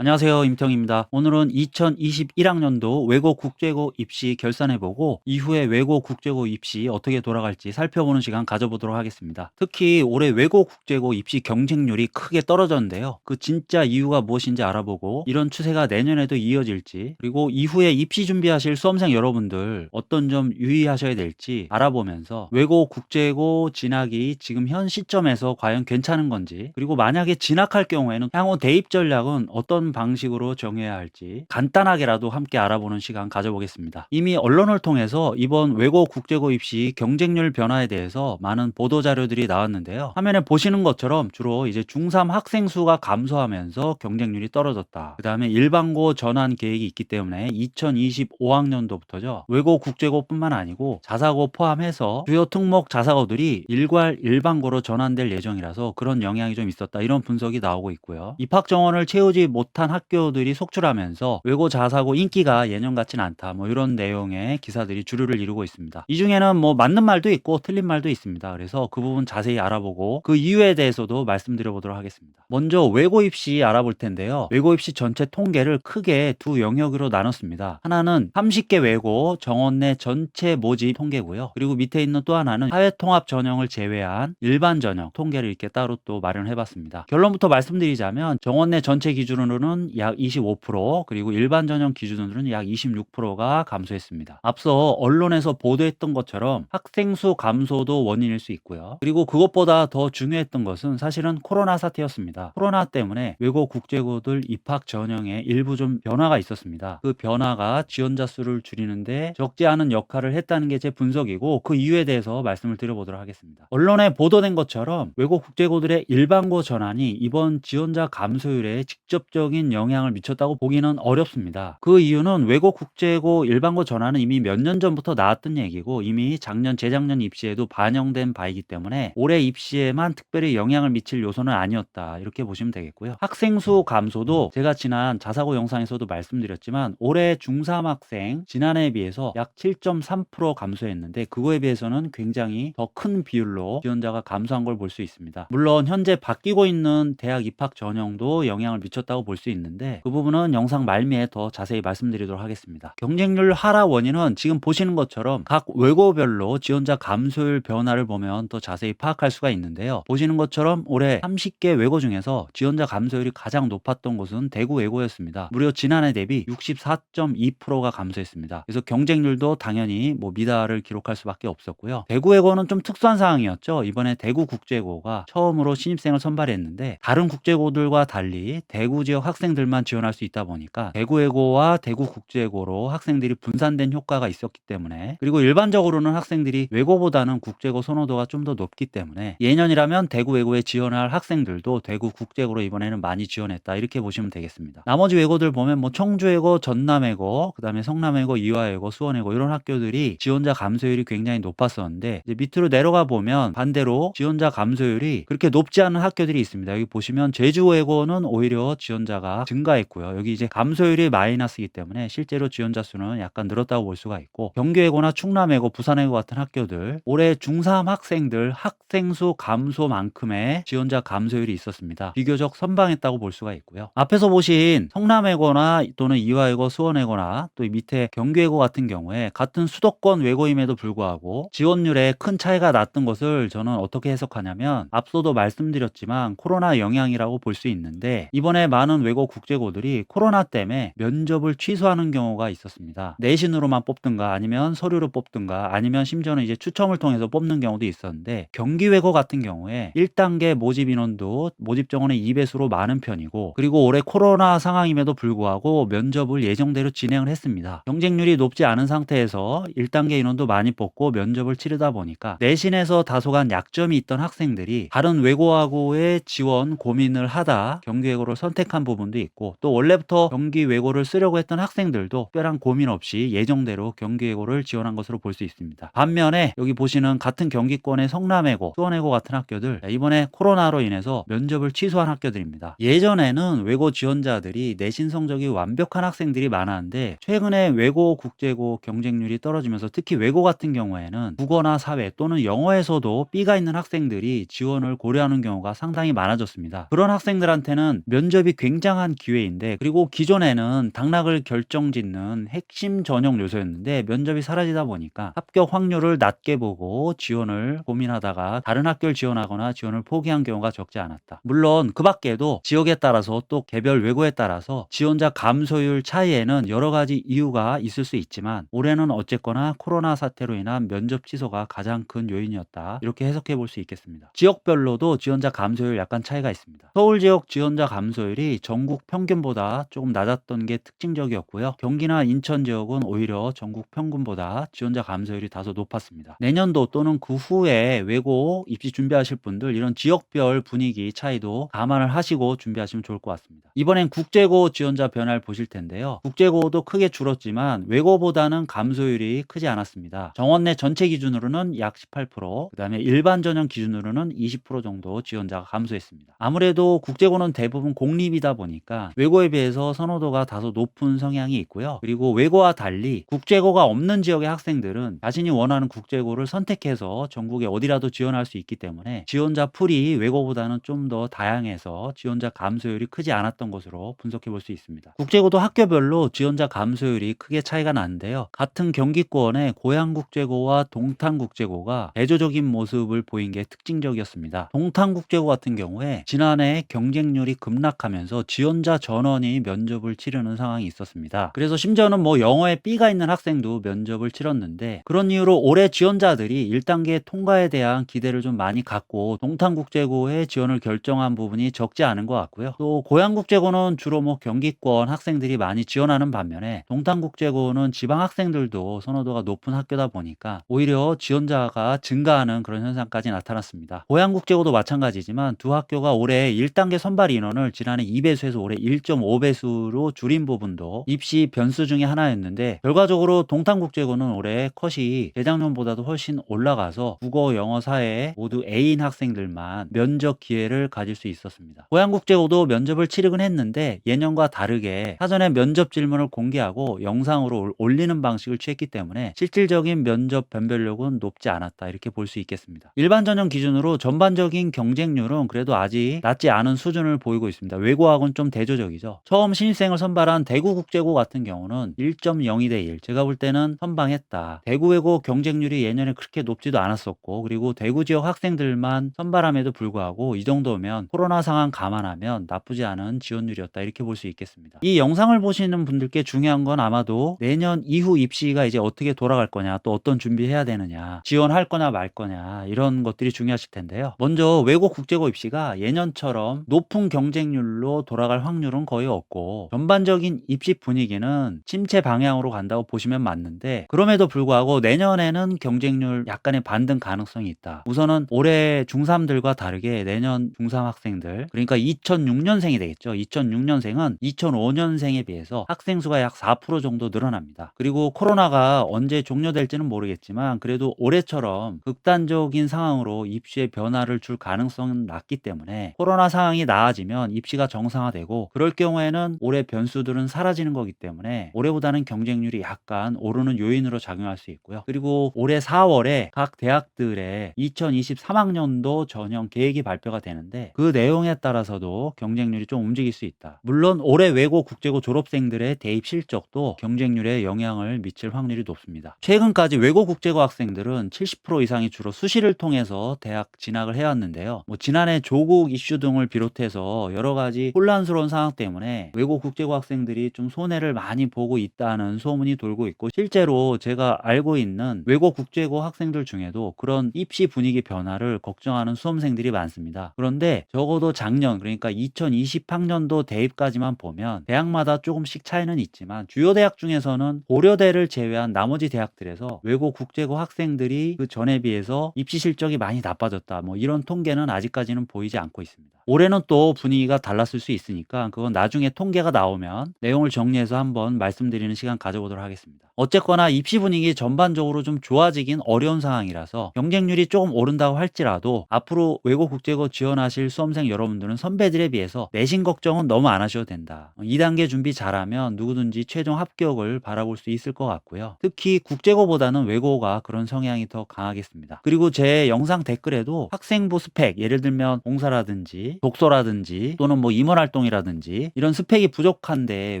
안녕하세요, 임평입니다. 오늘은 2021학년도 외고 국제고 입시 결산해보고 이후에 외고 국제고 입시 어떻게 돌아갈지 살펴보는 시간 가져보도록 하겠습니다. 특히 올해 외고 국제고 입시 경쟁률이 크게 떨어졌는데요. 그 진짜 이유가 무엇인지 알아보고 이런 추세가 내년에도 이어질지, 그리고 이후에 입시 준비하실 수험생 여러분들 어떤 점 유의하셔야 될지 알아보면서 외고 국제고 진학이 지금 현 시점에서 과연 괜찮은 건지, 그리고 만약에 진학할 경우에는 향후 대입 전략은 어떤 방식으로 정해야 할지 간단하게라도 함께 알아보는 시간 가져보겠습니다. 이미 언론을 통해서 이번 외고 국제고 입시 경쟁률 변화에 대해서 많은 보도 자료들이 나왔는데요. 화면에 보시는 것처럼 주로 이제 중3 학생 수가 감소하면서 경쟁률이 떨어졌다. 그 다음에 일반고 전환 계획이 있기 때문에 2025학년도부터죠. 외고 국제고뿐만 아니고 자사고 포함해서 주요 특목 자사고들이 일괄 일반고로 전환될 예정이라서 그런 영향이 좀 있었다. 이런 분석이 나오고 있고요. 입학 정원을 채우지 못한 학교들이 속출하면서 외고 자사고 인기가 예년 같진 않다. 이런 내용의 기사들이 주류를 이루고 있습니다. 이 중에는 맞는 말도 있고 틀린 말도 있습니다. 그래서 그 부분 자세히 알아보고 그 이유에 대해서도 말씀드려 보도록 하겠습니다. 먼저 외고 입시 알아볼 텐데요. 외고 입시 전체 통계를 크게 두 영역으로 나눴습니다. 하나는 30개 외고 정원 내 전체 모집 통계고요. 그리고 밑에 있는 또 하나는 사회통합 전형을 제외한 일반 전형 통계를 이렇게 따로 또 마련해 봤습니다. 결론부터 말씀드리자면 정원 내 전체 기준으로는 약 25%, 그리고 일반 전형 기준으로는 약 26%가 감소했습니다. 앞서 언론에서 보도했던 것처럼 학생 수 감소도 원인일 수 있고요. 그리고 그것보다 더 중요했던 것은 사실은 코로나 사태였습니다. 코로나 때문에 외고 국제고들 입학 전형에 일부 좀 변화가 있었습니다. 그 변화가 지원자 수를 줄이는데 적지 않은 역할을 했다는 게 제 분석이고, 그 이유에 대해서 말씀을 드려보도록 하겠습니다. 언론에 보도된 것처럼 외고 국제고들의 일반고 전환이 이번 지원자 감소율에 직접적인 영향을 미쳤다고 보기는 어렵습니다. 그 이유는 외고 국제고 일반고 전환은 이미 몇 년 전부터 나왔던 얘기고 이미 작년 재작년 입시에도 반영된 바이기 때문에 올해 입시에만 특별히 영향을 미칠 요소는 아니었다, 이렇게 보시면 되겠고요. 학생 수 감소도 제가 지난 자사고 영상에서도 말씀드렸지만 올해 중3 학생 지난해에 비해서 약 7.3% 감소했는데 그거에 비해서는 굉장히 더 큰 비율로 지원자가 감소한 걸 볼 수 있습니다. 물론 현재 바뀌고 있는 대학 입학 전형도 영향을 미쳤다고 볼 수 있는데 그 부분은 영상 말미에 더 자세히 말씀드리도록 하겠습니다. 경쟁률 하락 원인은 지금 보시는 것처럼 각 외고별로 지원자 감소율 변화를 보면 더 자세히 파악할 수가 있는데요. 보시는 것처럼 올해 30개 외고 중에서 지원자 감소율이 가장 높았던 곳은 대구 외고였습니다. 무려 지난해 대비 64.2%가 감소했습니다. 그래서 경쟁률도 당연히 미달을 기록할 수밖에 없었고요. 대구 외고는 좀 특수한 상황이었죠. 이번에 대구 국제고가 처음으로 신입생을 선발했는데 다른 국제고들과 달리 대구 지역 학생들만 지원할 수 있다 보니까 대구 외고와 대구 국제고로 학생들이 분산된 효과가 있었기 때문에, 그리고 일반적으로는 학생들이 외고보다는 국제고 선호도가 좀 더 높기 때문에 예년이라면 대구 외고에 지원할 학생들도 대구 국제고로 이번에는 많이 지원했다, 이렇게 보시면 되겠습니다. 나머지 외고들 보면 청주 외고, 전남 외고, 그 다음에 성남 외고, 이화 외고, 수원 외고 이런 학교들이 지원자 감소율이 굉장히 높았었는데 이제 밑으로 내려가 보면 반대로 지원자 감소율이 그렇게 높지 않은 학교들이 있습니다. 여기 보시면 제주 외고는 오히려 지원자가 증가했고요. 여기 이제 감소율이 마이너스이기 때문에 실제로 지원자 수는 약간 늘었다고 볼 수가 있고, 경기외고나 충남외고, 부산외고 같은 학교들 올해 중3 학생들 학생 수 감소만큼의 지원자 감소율이 있었습니다. 비교적 선방했다고 볼 수가 있고요. 앞에서 보신 성남외고나 또는 이화외고, 수원외고나 또 밑에 경기외고 같은 경우에 같은 수도권 외고임에도 불구하고 지원율에 큰 차이가 났던 것을 저는 어떻게 해석하냐면, 앞서도 말씀드렸지만 코로나 영향이라고 볼 수 있는데 이번에 많은 외고 국제고들이 코로나 때문에 면접을 취소하는 경우가 있었습니다. 내신으로만 뽑든가 아니면 서류로 뽑든가 아니면 심지어는 이제 추첨을 통해서 뽑는 경우도 있었는데, 경기외고 같은 경우에 1단계 모집 인원도 모집 정원의 2배수로 많은 편이고, 그리고 올해 코로나 상황임에도 불구하고 면접을 예정대로 진행을 했습니다. 경쟁률이 높지 않은 상태에서 1단계 인원도 많이 뽑고 면접을 치르다 보니까 내신에서 다소간 약점이 있던 학생들이 다른 외고하고의 지원 고민을 하다 경기외고를 선택한 부분 부분도 있고, 또 원래부터 경기 외고를 쓰려고 했던 학생들도 특별한 고민 없이 예정대로 경기 외고를 지원한 것으로 볼 수 있습니다. 반면에 여기 보시는 같은 경기권의 성남외고, 수원외고 같은 학교들, 이번에 코로나로 인해서 면접을 취소한 학교들입니다. 예전에는 외고 지원자들이 내신 성적이 완벽한 학생들이 많았는데, 최근에 외고 국제고 경쟁률이 떨어지면서 특히 외고 같은 경우에는 국어나 사회 또는 영어에서도 B가 있는 학생들이 지원을 고려하는 경우가 상당히 많아졌습니다. 그런 학생들한테는 면접이 굉장한 기회인데, 그리고 기존에는 당락을 결정짓는 핵심 전형 요소였는데 면접이 사라지다 보니까 합격 확률을 낮게 보고 지원을 고민하다가 다른 학교를 지원하거나 지원을 포기한 경우가 적지 않았다. 물론 그 밖에도 지역에 따라서 또 개별 외고에 따라서 지원자 감소율 차이에는 여러 가지 이유가 있을 수 있지만, 올해는 어쨌거나 코로나 사태로 인한 면접 취소가 가장 큰 요인이었다, 이렇게 해석해 볼 수 있겠습니다. 지역별로도 지원자 감소율 약간 차이가 있습니다. 서울 지역 지원자 감소율이 전국 평균보다 조금 낮았던 게 특징적이었고요. 경기나 인천 지역은 오히려 전국 평균보다 지원자 감소율이 다소 높았습니다. 내년도 또는 그 후에 외고 입시 준비하실 분들 이런 지역별 분위기 차이도 감안을 하시고 준비하시면 좋을 것 같습니다. 이번엔 국제고 지원자 변화를 보실 텐데요. 국제고도 크게 줄었지만 외고보다는 감소율이 크지 않았습니다. 정원 내 전체 기준으로는 약 18%, 그 다음에 일반 전형 기준으로는 20% 정도 지원자가 감소했습니다. 아무래도 국제고는 대부분 공립이다 보니까 외고에 비해서 선호도가 다소 높은 성향이 있고요. 그리고 외고와 달리 국제고가 없는 지역의 학생들은 자신이 원하는 국제고를 선택해서 전국에 어디라도 지원할 수 있기 때문에 지원자 풀이 외고보다는 좀 더 다양해서 지원자 감소율이 크지 않았던 것으로 분석해 볼 수 있습니다. 국제고도 학교별로 지원자 감소율이 크게 차이가 나는데요. 같은 경기권의 고양국제고와 동탄국제고가 대조적인 모습을 보인 게 특징적이었습니다. 동탄국제고 같은 경우에 지난해 경쟁률이 급락하면서 지원자 전원이 면접을 치르는 상황이 있었습니다. 그래서 심지어는 영어에 B가 있는 학생도 면접을 치렀는데, 그런 이유로 올해 지원자들이 1단계 통과에 대한 기대를 좀 많이 갖고 동탄국제고에 지원을 결정한 부분이 적지 않은 것 같고요. 또 고양국제고는 주로 경기권 학생들이 많이 지원하는 반면에 동탄국제고는 지방 학생들도 선호도가 높은 학교다 보니까 오히려 지원자가 증가하는 그런 현상까지 나타났습니다. 고양국제고도 마찬가지지만 두 학교가 올해 1단계 선발 인원을 지난해 2배수에서 올해 1.5배수로 줄인 부분도 입시 변수 중에 하나였는데, 결과적으로 동탄국제고는 올해 컷이 재작년보다도 훨씬 올라가서 국어, 영어, 사회 모두 A인 학생들만 면접 기회를 가질 수 있었습니다. 고양국제고도 면접을 치르긴 했는데 예년과 다르게 사전에 면접 질문을 공개하고 영상으로 올리는 방식을 취했기 때문에 실질적인 면접 변별력은 높지 않았다, 이렇게 볼 수 있겠습니다. 일반 전형 기준으로 전반적인 경쟁률은 그래도 아직 낮지 않은 수준을 보이고 있습니다. 외고하고는 좀 대조적이죠. 처음 신입생을 선발한 대구국제고 같은 경우는 1.02대 1, 제가 볼 때는 선방했다. 대구 외고 경쟁률이 예년에 그렇게 높지도 않았었고, 그리고 대구 지역 학생들만 선발함에도 불구하고 이 정도면 코로나 상황 감안하면 나쁘지 않은 지원율이었다, 이렇게 볼 수 있겠습니다. 이 영상을 보시는 분들께 중요한 건 아마도 내년 이후 입시가 이제 어떻게 돌아갈 거냐, 또 어떤 준비해야 되느냐, 지원할 거냐 말 거냐, 이런 것들이 중요하실 텐데요. 먼저 외고 국제고 입시가 예년처럼 높은 경쟁률로 돌아갈 확률은 거의 없고, 전반적인 입시 분위기는 침체 방향으로 간다고 보시면 맞는데, 그럼에도 불구하고 내년에는 경쟁률 약간의 반등 가능성이 있다. 우선은 올해 중3들과 다르게 내년 중3 학생들, 그러니까 2006년생이 되겠죠. 2006년생은 2005년생에 비해서 학생 수가 약 4% 정도 늘어납니다. 그리고 코로나가 언제 종료될지는 모르겠지만 그래도 올해처럼 극단적인 상황으로 입시에 변화를 줄 가능성은 낮기 때문에, 코로나 상황이 나아지면 입시가 정상화되고 그럴 경우에는 올해 변수들은 사라지는 거기 때문에 올해보다는 경쟁률이 약간 오르는 요인으로 작용할 수 있고요. 그리고 올해 4월에 각 대학들의 2023학년도 전형 계획이 발표가 되는데, 그 내용에 따라서도 경쟁률이 좀 움직일 수 있다. 물론 올해 외고 국제고 졸업생들의 대입 실적도 경쟁률에 영향을 미칠 확률이 높습니다. 최근까지 외고 국제고 학생들은 70% 이상이 주로 수시를 통해서 대학 진학을 해왔는데요. 지난해 조국 이슈 등을 비롯해서 여러 가지 혼란스러운 상황 때문에 외고 국제고 학생들이 좀 손해를 많이 보고 있다는 소문이 돌고 있고, 실제로 제가 알고 있는 외고 국제고 학생들 중에도 그런 입시 분위기 변화를 걱정하는 수험생들이 많습니다. 그런데 적어도 작년, 그러니까 2020학년도 대입까지만 보면 대학마다 조금씩 차이는 있지만 주요 대학 중에서는 고려대를 제외한 나머지 대학들에서 외고 국제고 학생들이 그 전에 비해서 입시 실적이 많이 나빠졌다, 이런 통계는 아직까지는 보이지 않고 있습니다. 올해는 또 분위기가 달랐을 수 있습니다. 있으니까 그건 나중에 통계가 나오면 내용을 정리해서 한번 말씀드리는 시간 가져보도록 하겠습니다. 어쨌거나 입시 분위기 전반적으로 좀 좋아지긴 어려운 상황이라서 경쟁률이 조금 오른다고 할지라도 앞으로 외고 국제고 지원하실 수험생 여러분들은 선배들에 비해서 내신 걱정은 너무 안 하셔도 된다. 2단계 준비 잘하면 누구든지 최종 합격을 바라볼 수 있을 것 같고요. 특히 국제고보다는 외고가 그런 성향이 더 강하겠습니다. 그리고 제 영상 댓글에도 학생부 스펙, 예를 들면 봉사라든지 독서라든지 또는 뭐 임원활동이라든지 이런 스펙이 부족한데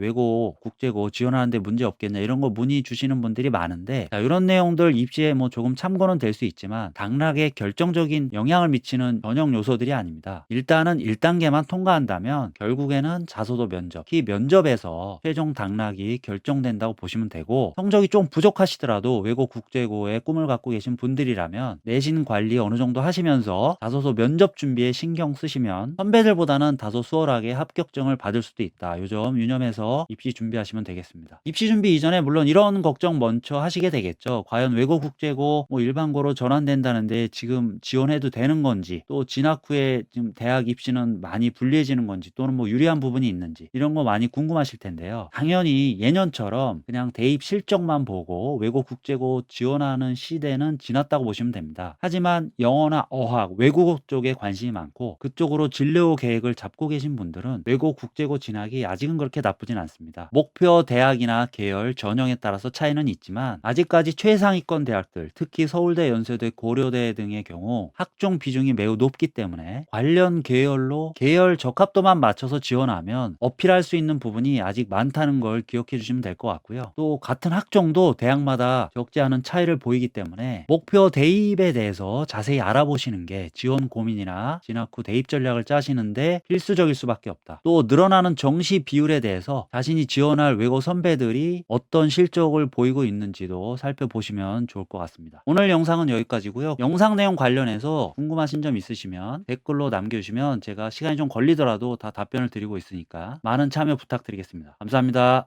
외고 국제고 지원하는데 문제 없겠냐 이런 거 문의 주시는 분들이 많은데, 자, 이런 내용들 입시에 뭐 조금 참고는 될 수 있지만 당락에 결정적인 영향을 미치는 전형 요소들이 아닙니다. 일단은 1단계만 통과한다면 결국에는 자소도 면접, 특히 면접에서 최종 당락이 결정된다고 보시면 되고, 성적이 좀 부족하시더라도 외고 국제고의 꿈을 갖고 계신 분들이라면 내신 관리 어느 정도 하시면서 자소서 면접 준비에 신경 쓰시면 선배들보다는 다소 수월하게 합격증을 받을 수도 있다. 요 점 유념해서 입시 준비하시면 되겠습니다. 입시 준비 이전에 물론 이런 걱정 먼저 하시게 되겠죠. 과연 외고 국제고 뭐 일반고로 전환된다는데 지금 지원해도 되는 건지, 또 진학 후에 지금 대학 입시는 많이 불리해지는 건지, 또는 뭐 유리한 부분이 있는지 이런 거 많이 궁금하실 텐데요. 당연히 예년처럼 그냥 대입 실적만 보고 외고 국제고 지원하는 시대는 지났다고 보시면 됩니다. 하지만 영어나 어학, 외국어 쪽에 관심이 많고 그쪽으로 진로 계획을 잡고 계신 분들은 외고 국제고 진학이 아직은 그렇게 나쁘진 않습니다. 목표 대학이나 계열, 전형에 따라서 차이는 있지만 아직까지 최상위권 대학들, 특히 서울대, 연세대, 고려대 등의 경우 학종 비중이 매우 높기 때문에 관련 계열로 계열 적합도만 맞춰서 지원하면 어필할 수 있는 부분이 아직 많다는 걸 기억해 주시면 될 것 같고요. 또 같은 학종도 대학마다 적지 않은 차이를 보이기 때문에 목표 대입에 대해서 자세히 알아보시는 게 지원 고민이나 진학 후 대입 전략을 짜시는데 필수적일 수밖에 없다. 또 늘어나는 정시 비율에 대해서 자신이 지원할 외고 선배들이 어떤 실적을 보이고 있는지도 살펴보시면 좋을 것 같습니다. 오늘 영상은 여기까지고요. 영상 내용 관련해서 궁금하신 점 있으시면 댓글로 남겨주시면 제가 시간이 좀 걸리더라도 다 답변을 드리고 있으니까 많은 참여 부탁드리겠습니다. 감사합니다.